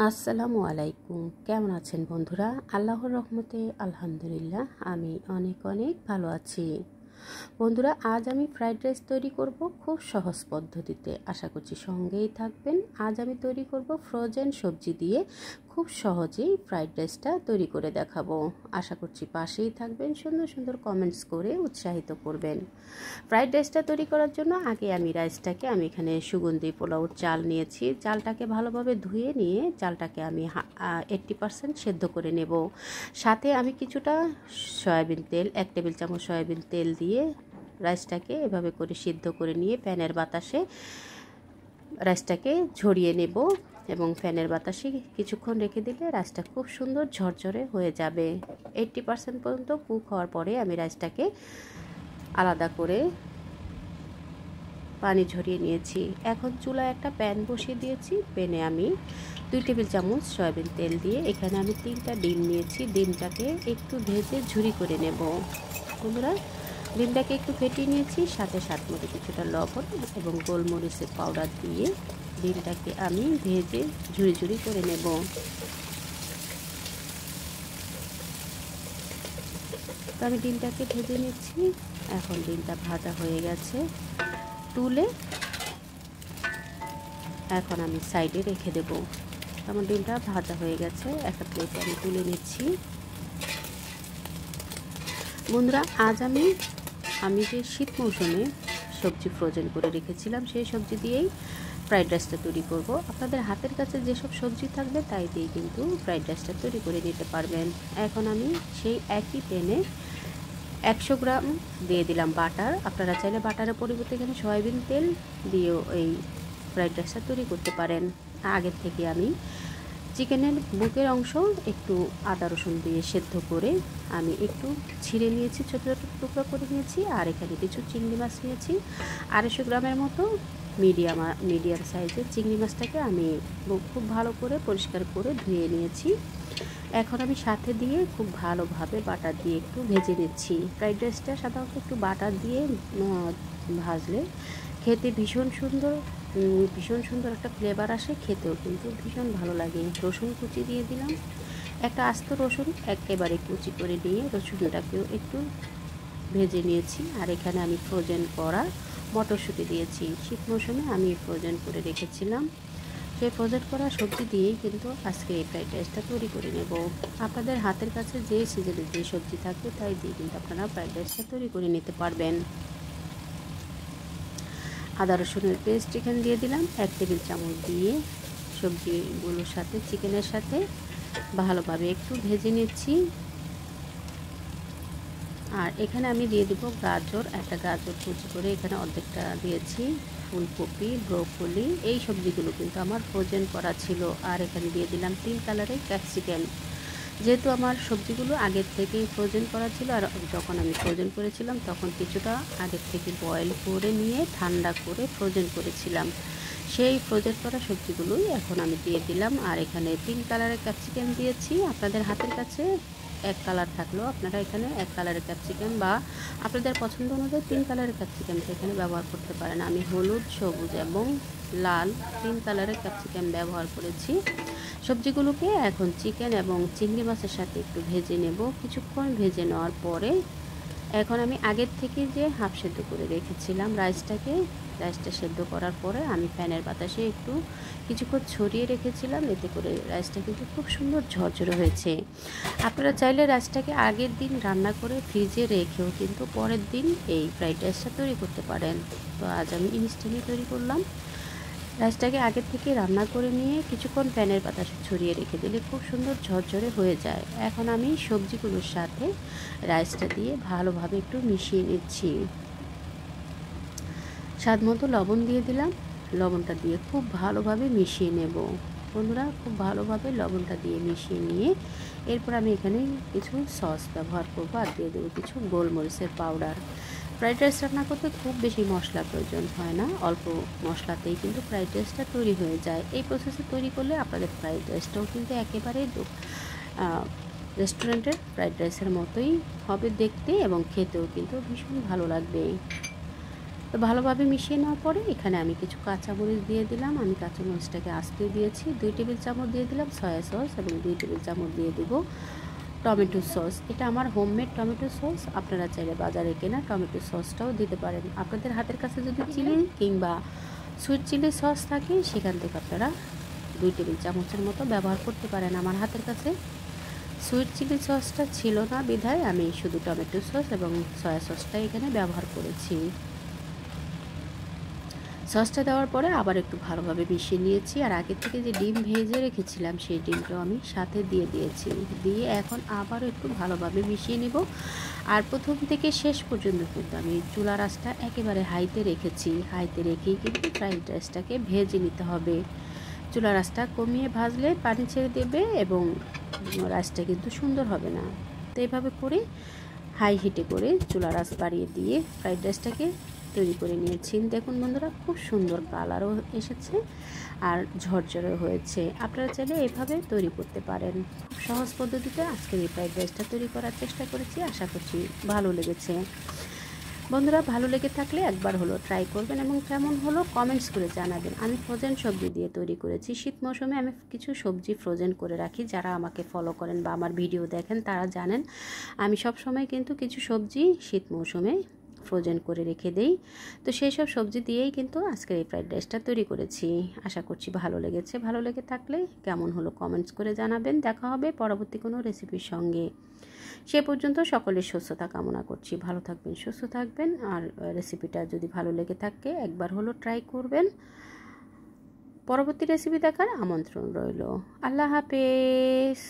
আসসালামু আলাইকুম। কেমন আছেন বন্ধুরা? আল্লাহর রহমতে আলহামদুলিল্লাহ আমি অনেক অনেক ভালো আছি। বন্ধুরা, আজ আমি ফ্রাইড রাইস তৈরি করব খুব সহজ পদ্ধতিতে। আশা করছি সঙ্গেই থাকবেন। আজ আমি তৈরি করব ফ্রোজেন সবজি দিয়ে খুব সহজেই ফ্রাইড রাইসটা তৈরি করে দেখাবো। আশা করছি পাশেই থাকবেন, সুন্দর সুন্দর কমেন্টস করে উৎসাহিত করবেন। ফ্রাইড রাইসটা তৈরি করার জন্য আগে আমি এখানে সুগন্ধি পোলাওর চাল নিয়েছি। চালটাকে ভালোভাবে ধুয়ে নিয়ে চালটাকে আমি 80% সেদ্ধ করে নেব। সাথে আমি কিছুটা সয়াবিন তেল, 1 টেবিল চামচ সয়াবিন তেল দিয়ে রাইসটাকে এভাবে করে সিদ্ধ করে নিয়ে ফ্যানের বাতাসে রাইসটাকে ঝরিয়ে নেব এবং ফ্যানের বাতাসে কিছুক্ষণ রেখে দিলে রাইসটা খুব সুন্দর ঝরঝরে হয়ে যাবে। 80% পর্যন্ত কুক হওয়ার পরে আমি রাইসটাকে আলাদা করে পানি ঝরিয়ে নিয়েছি। এখন চুলায় একটা প্যান বসিয়ে দিয়েছি। প্যানে আমি 2 টেবিল চামচ সয়াবিন তেল দিয়ে এখানে আমি 3টা ডিম নিয়েছি। ডিমটাকে একটু ভেজে ঝুরি করে নেব। বন্ধুরা, ডিমটাকে একটু ফেটিয়ে নিয়েছি। সাথে স্বাদ মতো কিছুটা লবণ এবং গোলমরিচের পাউডার দিয়ে ডিমটাকে আমি ভেজে ঝুরি ঝুরি করে নেব। তো আমি ডিমটাকে ভেজে নিচ্ছি। এখন ডিমটা ভাজা হয়ে গেছে। তুলে এখন আমি সাইডে রেখে দেব। আমার ডিমটা ভাজা হয়ে গেছে। একটা প্লেটে আমি তুলে নিচ্ছি। বন্ধুরা, আজ আমি যে শীত মৌসুমে সবজি ফ্রোজেন করে রেখেছিলাম সেই সবজি দিয়েই ফ্রাইড রাইসটা তৈরি করব। আপনাদের হাতের কাছে যেসব সবজি থাকবে তাই দিয়ে কিন্তু ফ্রাইড রাইসটা তৈরি করে নিতে পারবেন। এখন আমি সেই একই প্যানে 100 গ্রাম দিয়ে দিলাম বাটার। আপনারা চাইলে বাটারের পরিবর্তে এখানে সয়াবিন তেল দিয়েও এই ফ্রাইড রাইসটা তৈরি করতে পারেন। আগের থেকে আমি চিকেনের বুকের অংশ একটু আদা রসুন দিয়ে সেদ্ধ করে আমি একটু ছিঁড়ে নিয়েছি, ছোটো ছোটো টুকরো করে নিয়েছি। আর এখানে কিছু চিংড়ি মাছ নিয়েছি। 250 গ্রামের মতো মিডিয়াম সাইজের চিংড়ি মাছটাকে আমি খুব ভালো করে পরিষ্কার করে ধুয়ে নিয়েছি। এখন আমি সাথে দিয়ে খুব ভালোভাবে বাটার দিয়ে একটু ভেজে নিচ্ছি। ফ্রাইড রাইসটা সাধারণত একটু বাটার দিয়ে ভাজলে খেতে ভীষণ সুন্দর একটা ফ্লেভার আসে, খেতেও কিন্তু ভীষণ ভালো লাগে। রসুন কুচি দিয়ে দিলাম। একটা আস্ত রসুন একেবারে কুচি করে নিয়ে রসুনটাকেও একটু ভেজে নিয়েছি। আর এখানে আমি ফ্রোজেন করা মটরশুঁটি দিয়েছি। শীত মৌসুমে আমি ফ্রোজেন করে রেখেছিলাম। সেই ফ্রোজেন করা সবজি দিয়েই কিন্তু আজকে এই ফ্রাইড রাইসটা তৈরি করে নেব। আপনাদের হাতের কাছে যে সিজনে যে সবজি থাকবে তাই দিয়ে কিন্তু আপনারা ফ্রাইড রাইসটা তৈরি করে নিতে পারবেন। আদা রসুনের পেস্ট এখানে দিয়ে দিলাম 1 টেবিল চামচ দিয়ে সবজিগুলোর সাথে চিকেনের সাথে ভালোভাবে একটু ভেজে নিচ্ছি। আর এখানে আমি দিয়ে দিব গাজর। একটা গাজর কুচি করে এখানে অর্ধেকটা দিয়েছি। ফুলকপি, ব্রোকলি, এই সবজিগুলো কিন্তু আমার ফ্রোজেন করা ছিল। আর এখানে দিয়ে দিলাম 3 কালারের ক্যাপসিকাম। যেহেতু আমার সবজিগুলো আগের থেকেই ফ্রোজেন করা ছিল, আর যখন আমি ফ্রোজেন করেছিলাম তখন কিছুটা আগের থেকে বয়েল করে নিয়ে ঠান্ডা করে ফ্রোজেন করেছিলাম। সেই ফ্রোজেন করা সবজিগুলোই এখন আমি দিয়ে দিলাম। আর এখানে 3 কালারের ক্যাপসিকাম দিয়েছি। আপনাদের হাতের কাছে 1 কালার থাকলেও আপনারা এখানে 1 কালারের ক্যাপসিকাম বা আপনাদের পছন্দ অনুযায়ী 3 কালারের ক্যাপসিকামটা এখানে ব্যবহার করতে পারেন। আমি হলুদ, সবুজ এবং লাল 3 কালারের ক্যাপসিকাম ব্যবহার করেছি। সবজিগুলোকে এখন চিকেন এবং চিংড়ি মাছের সাথে একটু ভেজে নেব। কিছুক্ষণ ভেজে নেওয়ার পরে এখন আমি আগের থেকে যে হাফ সেদ্ধ করে রেখেছিলাম রাইসটা সেদ্ধ করার পরে আমি ফ্যানের বাতাসে একটু কিছুক্ষণ ছড়িয়ে রেখেছিলাম। এতে করে রাইসটা কিন্তু খুব সুন্দর ঝরঝরে হয়েছে। আপনারা চাইলে রাইসটাকে আগের দিন রান্না করে ফ্রিজে রেখেও কিন্তু পরের দিন এই ফ্রাইড রাইসটা তৈরি করতে পারেন। তো আজ আমি ইনস্ট্যান্টলি তৈরি করলাম। রাইসটাকে আগের থেকে রান্না করে নিয়ে কিছুক্ষণ ফ্যানের বাতাসে ছড়িয়ে রেখে দিলে খুব সুন্দর ঝরঝরে হয়ে যায়। এখন আমি সবজিগুলোর সাথে রাইসটা দিয়ে ভালোভাবে একটু মিশিয়ে নিচ্ছি। স্বাদ মতো লবণ দিয়ে দিলাম। লবণটা দিয়ে খুব ভালোভাবে মিশিয়ে নেব। বন্ধুরা, খুব ভালোভাবে লবণটা দিয়ে মিশিয়ে নিয়ে এরপর আমি এখানে কিছু সস ব্যবহার করবো আর দিয়ে দেবো কিছু গোলমরিচের পাউডার। ফ্রাইড রাইস রান্না করতে খুব বেশি মশলা প্রয়োজন হয় না, অল্প মশলাতেই কিন্তু ফ্রাইড রাইসটা তৈরি হয়ে যায়। এই প্রসেসে তৈরি করলে আপনাদের ফ্রাইড রাইসটাও কিন্তু একেবারে রেস্টুরেন্টের ফ্রাইড রাইসের মতোই হবে দেখতে এবং খেতেও কিন্তু ভীষণ ভালো লাগবে। তো ভালোভাবে মিশিয়ে নেওয়ার পরে এখানে আমি কিছু কাঁচামরিচ দিয়ে দিলাম। আমি কাঁচামরিচটাকে আস্তে দিয়েছি। 2 টেবিল চামচ দিয়ে দিলাম সয়া সস এবং 2 টেবিল চামচ দিয়ে দিব টমেটো সস। এটা আমার হোমমেড টমেটো সস, আপনারা চাইলে বাজারে কেনা টমেটো সসটাও দিতে পারেন। আপনাদের হাতের কাছে যদি চিলি কিংবা সুইট চিলি সস থাকে সেখান থেকে আপনারা 2 টেবিল চামচের মতো ব্যবহার করতে পারেন। আমার হাতের কাছে সুইট চিলি সসটা ছিল না বিধায় আমি শুধু টমেটো সস এবং সয়া সসটা এখানে ব্যবহার করেছি। সসটা দেওয়ার পরে আবার একটু ভালোভাবে মিশিয়ে নিয়েছি। আর আগে থেকে যে ডিম ভেজে রেখেছিলাম সেই ডিমটাও আমি সাথে দিয়ে দিয়েছি। দিয়ে এখন আবারও একটু ভালোভাবে মিশিয়ে নেব। আর প্রথম থেকে শেষ পর্যন্ত কিন্তু আমি চুলার আঁচটা একেবারে হাইতে রেখেছি। হাইতে রেখেই কিন্তু ফ্রাইড রাইসটাকে ভেজে নিতে হবে। চুলার আঁচটা কমিয়ে ভাজলে পানি ছেড়ে দেবে এবং রাইসটা কিন্তু সুন্দর হবে না। তো এইভাবে করে হাই হিটে করে চুলার আঁচ বাড়িয়ে দিয়ে ফ্রাইড রাইসটাকে তৈরি করে নিয়েছি। দেখুন বন্ধুরা, খুব সুন্দর কালারও এসেছে আর ঝরঝরে হয়েছে। আপনারা চাইলে এভাবে তৈরি করতে পারেন। খুব সহজ পদ্ধতিতে আজকের এই ফ্রাইড রাইসটা তৈরি করার চেষ্টা করেছি। আশা করছি ভালো লেগেছে। বন্ধুরা, ভালো লেগে থাকলে একবার হলো ট্রাই করবেন এবং কেমন হলো কমেন্টস করে জানাবেন। আমি ফ্রোজেন সবজি দিয়ে তৈরি করেছি। শীত মৌসুমে আমি কিছু সবজি ফ্রোজেন করে রাখি। যারা আমাকে ফলো করেন বা আমার ভিডিও দেখেন তারা জানেন আমি সব সময় কিন্তু কিছু সবজি শীত মৌসুমে ফ্রোজেন করে রেখে দেই। তো সেই সব সবজি দিয়েই কিন্তু আজকের এই ফ্রাইড রাইসটা তৈরি করেছি। আশা করছি ভালো লেগেছে। ভালো লেগে থাকলে কেমন হলো কমেন্টস করে জানাবেন। দেখা হবে পরবর্তী কোনো রেসিপির সঙ্গে। সে পর্যন্ত সকলের সুস্থতা কামনা করছি। ভালো থাকবেন, সুস্থ থাকবেন। আর রেসিপিটা যদি ভালো লেগে থাকে একবার হলো ট্রাই করবেন। পরবর্তী রেসিপি দেখার আমন্ত্রণ রইল। আল্লাহ হাফেজ।